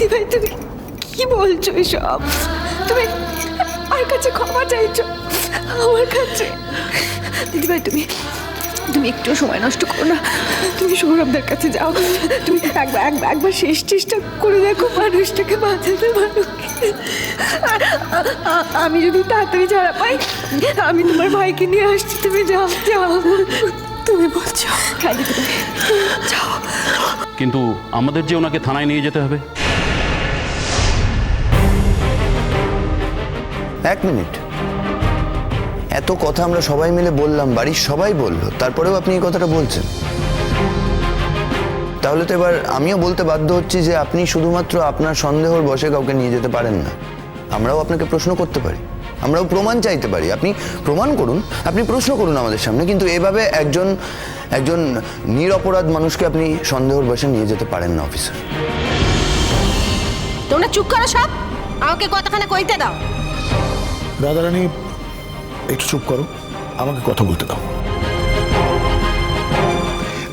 দিদিভাই তুমি কি বলছো এসব? তুমি আর কাছে ক্ষমা চাইছো আমার কাছে? দিদিভাই তুমি তুমি একটু সময় নষ্ট করো না, তুমি সৌরভদের কাছে যাও, তুমি একবার শেষ চেষ্টা করে দেখো মানুষটাকে বাঁচাতে পারো। আমি যদি তাড়াতাড়ি ছাড়া পাই আমি তোমার ভাইকে নিয়ে আসছি, তুমি যাও যাও। তুমি বলছো হ্যাঁ দিদিভাই যাও। কিন্তু আমাদের যে ওনাকে থানায় নিয়ে যেতে হবে। এক মিনিট, এত কথা আমরা সবাই মিলে বললাম, বাড়ির সবাই বললো, তারপরেও আপনি এই কথাটা বলছেন? তাহলে তো এবার আমিও বলতে বাধ্য হচ্ছি যে আপনি শুধুমাত্র আপনার সন্দেহর বশে কাউকে নিয়ে যেতে পারেন না। আমরাও আপনাকে প্রশ্ন করতে পারি, আমরাও প্রমাণ চাইতে পারি। আপনি প্রমাণ করুন, আপনি প্রশ্ন করুন আমাদের সামনে, কিন্তু এভাবে একজন নিরপরাধ মানুষকে আপনি সন্দেহর বশে নিয়ে যেতে পারেন না অফিসার। তোমরা চুপ করো সব, আমাকে কতখানে কইতে দাও। রাধারানী একটু চুপ করো, আমাকে কথা বলতে দাও।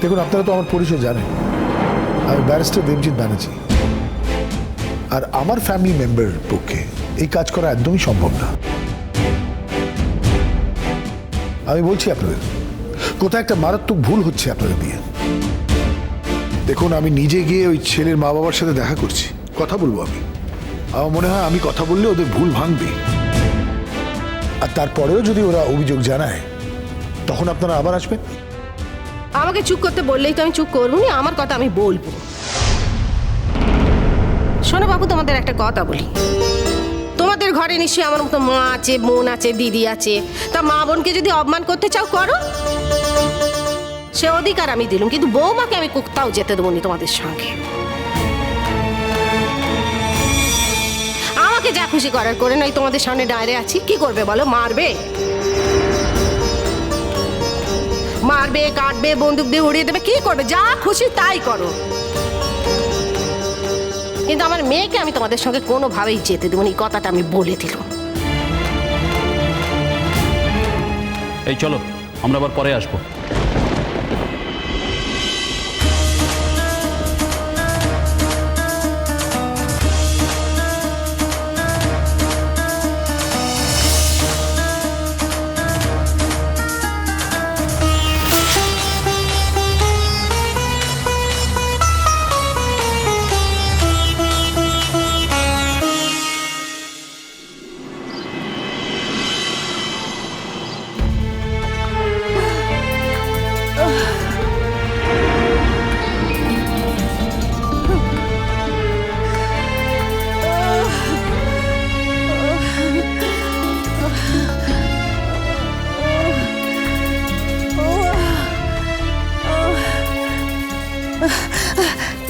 দেখুন, আপনারা তো আমার পরিচয় জানেন, আমি ব্যারিস্টার দেবজিৎ ব্যানার্জি। আর আমার ফ্যামিলি মেম্বারের পক্ষে এই কাজ করা একদমই সম্ভব না। আমি বলছি আপনাদের, কোথায় একটা মারাত্মক ভুল হচ্ছে আপনাদের দিয়ে। দেখুন, আমি নিজে গিয়ে ওই ছেলের মা বাবার সাথে দেখা করছি, কথা বলবো আমি। আমার মনে হয় আমি কথা বললে ওদের ভুল ভাঙবে, আর তারপরেও যদি ওরা অভিযোগ জানায় তখন আপনারা আবার আসবেন। আমাকে চুপ করতে বললেই তো আমি চুপ করবো না, আমার কথা আমি বলবো। শোনো বাবু, তোমাদের একটা কথা বলি। তোমাদের ঘরে নিশ্চয়ই আমার মতো মা আছে, বোন আছে, দিদি আছে। তা মা বোনকে যদি অপমান করতে চাও করো, সে অধিকার আমি দিলাম, কিন্তু বৌমাকে আমি কোথাও যেতে দেবো নি তোমাদের সঙ্গে। আমাকে যা খুশি করার করে নাই, তোমাদের সামনে দাঁড়িয়ে আছি, কি করবে বলো? মারবে, মারবে, কাটবে, বন্দুক দিয়ে উড়িয়ে দেবে, কি করবে? যা খুশি তাই করো, কিন্তু আমার মেয়েকে আমি তোমাদের সঙ্গে কোনোভাবেই যেতে দেবো না, এই কথাটা আমি বলে দিলাম। এই চলো, আমরা আবার পরে আসবো।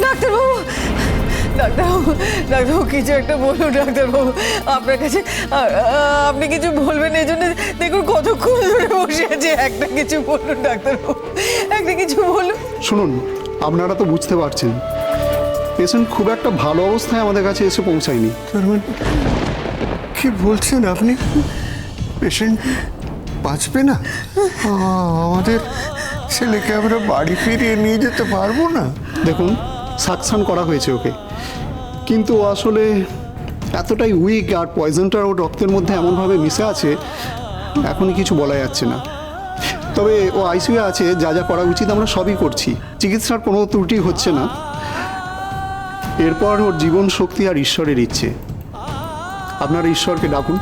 ডাক্তারবাবু, ডাক্তারবাবু, ডাক্তারবাবু কিছু একটা বলুন ডাক্তারবাবু, আপনার কাছে আপনি কিছু বলবেন এই জন্য দেখুন কতক্ষণ ধরে বসে আছে। একটা কিছু বলুন ডাক্তারবাবু, একটা কিছু বলুন। শুনুন, আপনারা তো বুঝতে পারছেন পেশেন্ট খুব একটা ভালো অবস্থায় আমাদের কাছে এসে পৌঁছায়নি। কি বলছেন আপনি? পেশেন্ট বাঁচবে না? আমাদের ছেলেকে আমরা বাড়ি ফিরিয়ে নিয়ে যেতে পারবো না? দেখুন, সাকশন করা হয়েছে ওকে, কিন্তু ও আসলে এতটাই উইক, আর পয়জনটা ওর রক্তের মধ্যে এমনভাবে মিশে আছে এখনই কিছু বলা যাচ্ছে না। তবে ও আইসিইউ আছে, যা যা করা উচিত আমরা সবই করছি, চিকিৎসার কোনো ত্রুটি হচ্ছে না। এরপর ওর জীবন শক্তি আর ঈশ্বরের ইচ্ছে। আপনারা ঈশ্বরকে ডাকুন,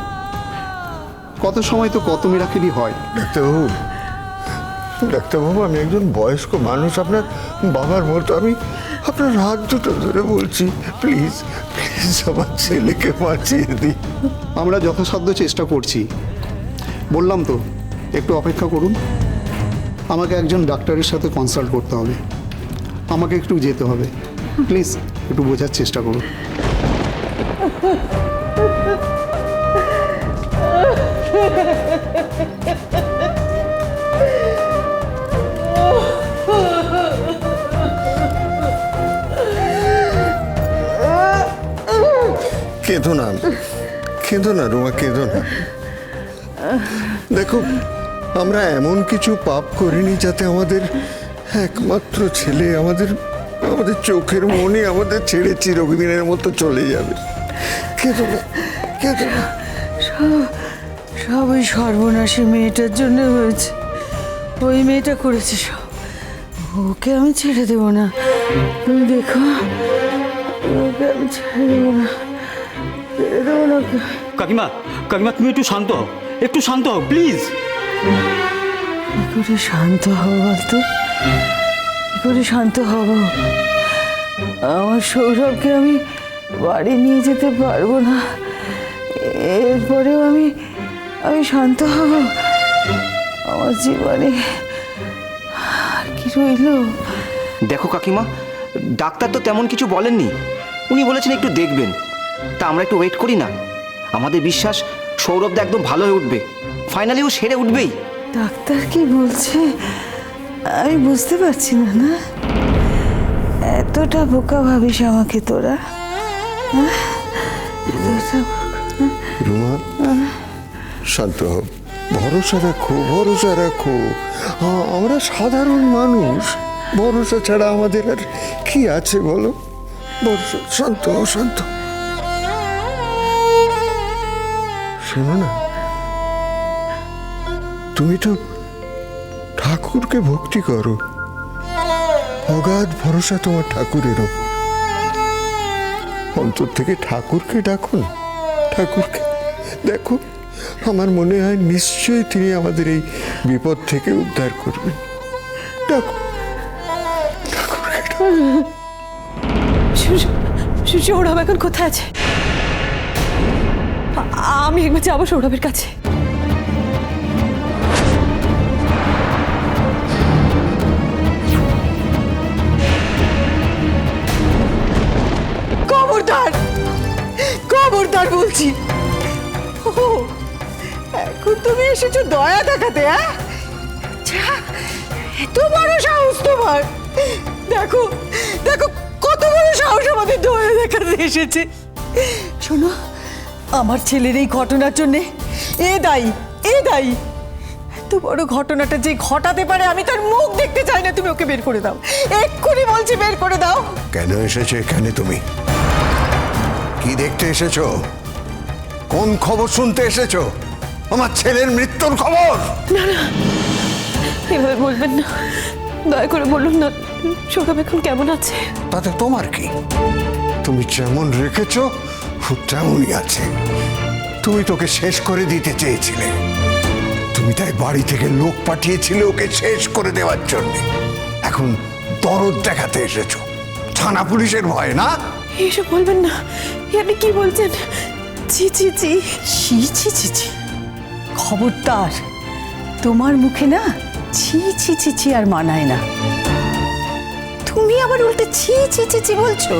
কত সময় তো কত মিরাকেলই হয়। ডাক্তারবাবু, ডাক্তারবাবু, আমি একজন বয়স্ক মানুষ, আপনার বাবার মতো। আমি আপনার হাত দুটো ধরে বলছি, প্লিজ প্লিজ আমার ছেলেকে বাঁচিয়ে দিই। আমরা যথাসাধ্য চেষ্টা করছি, বললাম তো, একটু অপেক্ষা করুন। আমাকে একজন ডাক্তারের সাথে কনসাল্ট করতে হবে, আমাকে একটু যেতে হবে। প্লিজ একটু বোঝার চেষ্টা করুন। কেঁদো না, কেঁদো না রুমা, কেঁদো না। দেখো, আমরা এমন কিছু পাপ করিনি যাতে আমাদের একমাত্র ছেলে, আমাদের আমাদের চোখের মনি আমাদের ছেড়ে চিরদিনের মতো চলে যাবে। কেঁদো না, কেঁদো না। সব ওই সর্বনাশী মেয়েটার জন্য হয়েছে। ওই মেয়েটা করেছে সব। ওকে আমি ছেড়ে দেবো না। তুমি দেখো, ওকে আমি ছেড়ে দেবো না, ছেড়ে দেবো না ওকে। কাকিমা, কাকিমা তুমি একটু শান্ত হও, একটু শান্ত হও প্লিজ। কি করে শান্ত হব বলতো? কি করে শান্ত হব? আমার সৌরভকে আমি বাড়ি নিয়ে যেতে পারবো না। এরপরেও আমি শান্ত হব? আমার জীবনে আর কি রইল? দেখো কাকিমা, ডাক্তার তো তেমন কিছু বলেননি, উনি বলেছেন একটু দেখবেন। তা আমরা একটু ওয়েট করি না? আমাদের বিশ্বাস সৌরভদা একদম ভালো হয়ে উঠবে, ফাইনালি ও সেরে উঠবেই। ডাক্তার কি বলছে আমি বুঝতে পারছি না। না, এতটা বোকা ভাবিস আমাকে তোরা? এতটা রুমা, শান্ত হও, ভরসা রাখো, ভরসা রাখো। আমরা সাধারণ মানুষ, ভরসা ছাড়া আমাদের আর কি আছে বলো? ভরসা, শান্ত হও, শান্ত। শোনো না, তুমি তো ঠাকুরকে ভক্তি করো, অগাধ ভরসা তোমার ঠাকুরের ওপর। অন্তর থেকে ঠাকুরকে ডাকুন, ঠাকুরকে। দেখো, আমার মনে হয় নিশ্চয়ই তিনি আমাদের এই বিপদ থেকে উদ্ধার করবেন। ডাকো, ঠাকুরকে ডাকো। সৌরভ এখন কোথায় আছে? আমি একবার যাবো সৌরভের কাছে। খবরদার, খবরদার বলছি। এখন তুমি এসেছো দয়া দেখাতে? এত বড় সাহস তোমার! দেখো দেখো, কত বড় সাহস আমাদের দয়া দেখাতে এসেছে। শোনো, আমার ছেলের এই ঘটনার জন্যে এ দায়ী, এ দায়ী। এত বড় ঘটনাটা যে ঘটাতে পারে আমি তার মুখ দেখতে চাই না। তুমি ওকে বের করে দাও, এক্ষুনি বলছি বের করে দাও। কেন এসেছো এখানে তুমি? কি দেখতে এসেছো? কোন খবর শুনতে এসেছো? আমার ছেলের মৃত্যুর খবর? না না, এভাবে বলবেন না, দয়া করে বলুন না সৌরভ এখন কেমন আছে। তাতে তোমার কি? তুমি যেমন রেখেছো ও তেমনই আছে। তুমি তোকে শেষ করে দিতে চেয়েছিলে, তুমি তাই বাড়ি থেকে লোক পাঠিয়েছিলে ওকে শেষ করে দেওয়ার জন্য। এখন দরদ দেখাতে এসেছো থানা পুলিশের ভয়, না? এসব বলবেন না, আপনি কি বলছেন? ছি ছি ছি ছি ছি ছি ছি, খবরদার। তোমার মুখে না ছি ছি ছি ছি আর মানায় না। তুমি আবার উল্টে ছি ছি ছি ছি বলছো।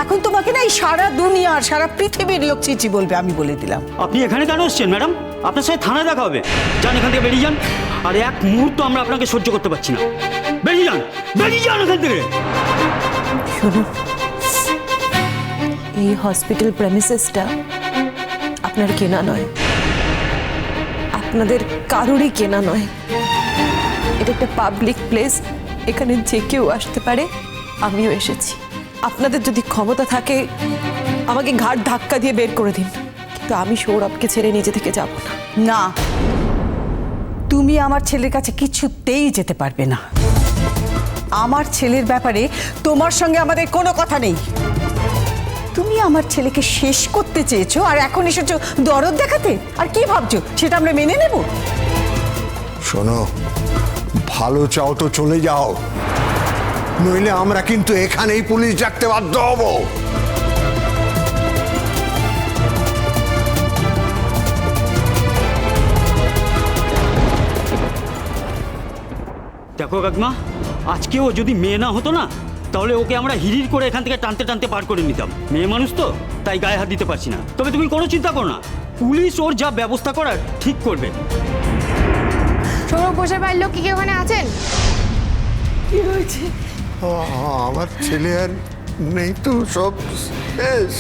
এখন তোমাকে না এই সারা দুনিয়ার, সারা পৃথিবীর লোক ছি ছি বলবে, আমি বলে দিলাম। আপনি এখানে কেন এসছেন ম্যাডাম? আপনার সাথে থানায় দেখা হবে। যান এখান থেকে, বেরিয়ে যান। আর এক মুহূর্ত আমরা আপনাকে সহ্য করতে পারছি না। বেরিয়ে যান, বেরিয়ে যান এখান থেকে। শুনুন, এই হসপিটাল প্রেমিসেসটা আপনার কেনা নয়, আপনাদের কারোরই কেনা নয়। এটা একটা পাবলিক প্লেস, এখানে যে কেউ আসতে পারে। আমিও এসেছি। আপনাদের যদি ক্ষমতা থাকে আমাকে ঘাট ধাক্কা দিয়ে বের করে দিন, কিন্তু আমি সৌরভকে ছেড়ে নিজে থেকে যাব না। না, তুমি আমার ছেলের কাছে কিছুতেই যেতে পারবে না। আমার ছেলের ব্যাপারে তোমার সঙ্গে আমাদের কোনো কথা নেই। তুমি আমার ছেলেকে শেষ করতে চেয়েছো আর এখন এসেছো দরদ দেখাতে। আর কি ভাবছো সেটা আমরা মেনে নেব? শোনো, ভালো চাও তো চলে যাও, নইলে আমরা কিন্তু এখানেই পুলিশ ডাকতে বাধ্য হব। দেখো কাকিমা, আজকে ও যদি মেয়ে না হতো না, তাহলে ওকে আমরা হিড়ির করে এখান থেকে টানতে টানতে পার করে নিতাম। মেয়ে মানুষ তো, তাই গায়ে হাত দিতে পারছি না। তবে তুমি কোনো চিন্তা করো না, পুলিশ ওর যা ব্যবস্থা করার ঠিক করবে। সৌরভ ঘোষের বাড়ির লোক কি কেউ ওখানে আছেন? কি হয়েছে? আমার ছেলে আর নেই তো, সব শেষ।